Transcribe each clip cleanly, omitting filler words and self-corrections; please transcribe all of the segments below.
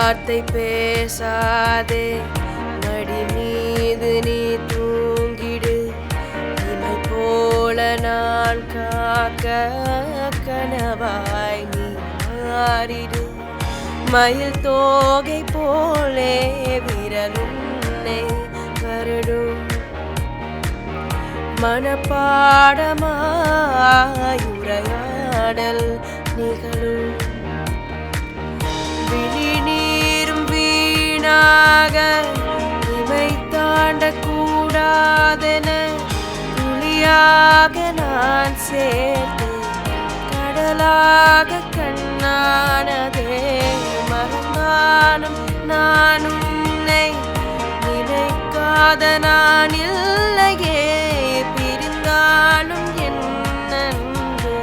வார்த்தை பேசாதே, மடி மீது நீ தூங்கிடு. இமை போல நான் காக்க கனவாய் நீ மாறிடு. மயில் தோகை போலே விரலுன்னை வருடும். மனப்பாடமாயுரையாடல் நிகழும். விழி நீரும் வீணாக இமை தாண்ட கூடாதென துளியாக நான் சேர்த்து கடலாக கண்ணானதே. மறந்தாலும் நான் உன்னை நினைக்காத நான் இல்லையே. பிரிந்தாலும் என் அன்பு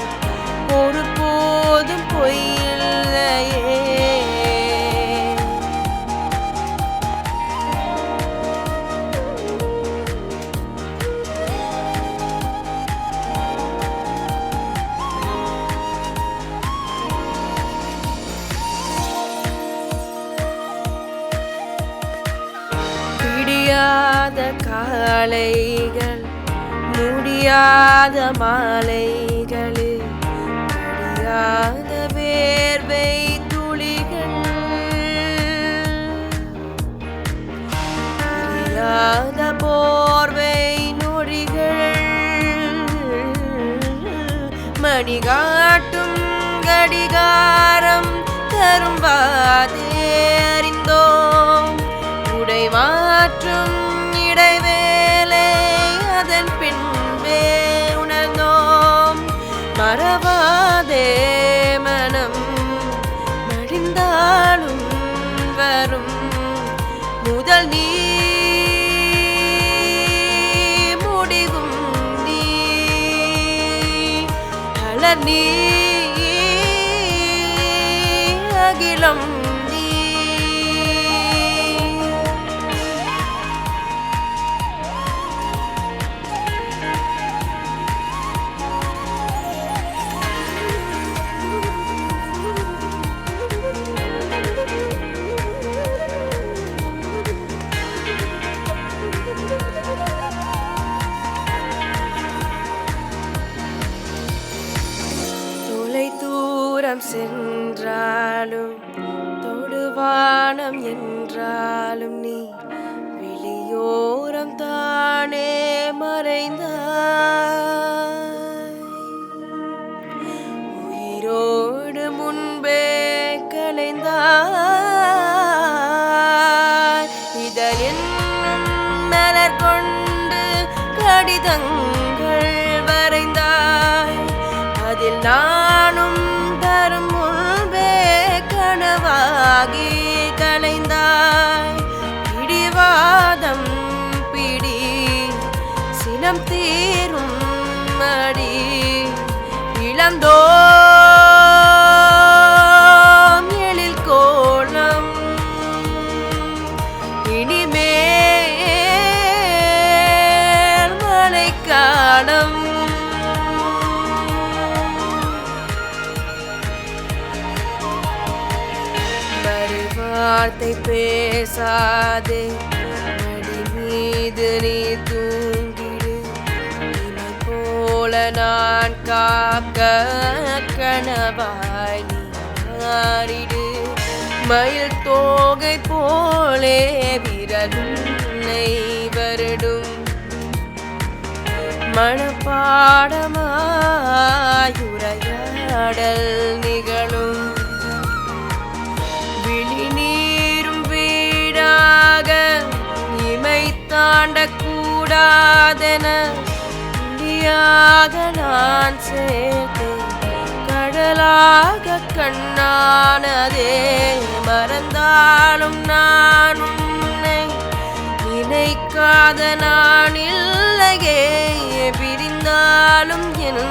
ஒருபோதும் பொய்யில்லையே. முடியாத காலைகள், முடியாத மாலைகளில் முடியாத வேர்வை துளிகள், முடியாத போர்வை நொடிகள், மணிகாட்டும் கடிகாரம் தரும் வாதே அறிந்தோம். உடை மாற்றும் இடைவேளை அதன் பின்பே உணர்ந்தோம். மறவாதே மனம் மடிந்தாலும் வரும் முதல் நீ முடிவும் நீ அலர் நீ அகிலம். தூரம் சென்றாலும் தொடுவானம் என்றாலும் நீ விழியோரம் தானே மறைந்தாய். உயிரோடு முன்பே கலைந்தாய். இதழின் மலர் கொண்டு கடிதங்கள் வரைந்தாய். அதில் நானும் தரும் முன்பே கனவாகி கலைந்தாய். பிடிவாதம் பிடி சினம் தீரும் மடி இளந்தோம் எழில் கோலம். இனிமேல் மழைக்காலம். வார்த்தை பேசாதே, மடி மீது நீ தூங்கிடு. இமை போல நான் காக்க கனவாய் நீ மாறிடு. மயில் தோகை போலே விரலுன்னை வருடும். மனப்பாடமாயுரையாடல் நிகழும். விழி நீரும் வீடாக இமை தாண்ட கூடாதென துளியாக நான் சேர்த்து கடலாக கண்ணானதே. மறந்தாலும் நான் உன்னை நினைக்காத நான் இல்லையே. பிரிந்தாலும் என்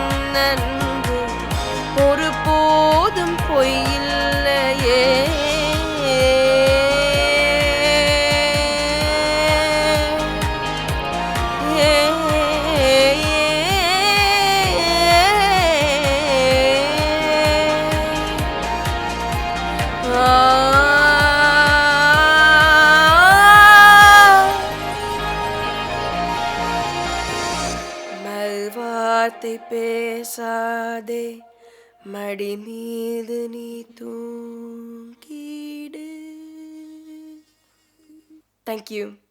அன்பு ஒருபோதும் பொய்யில்லையே. ah வார்த்தை பேசாதே, மடி மீது நீ தூங்கிடு. Thank you.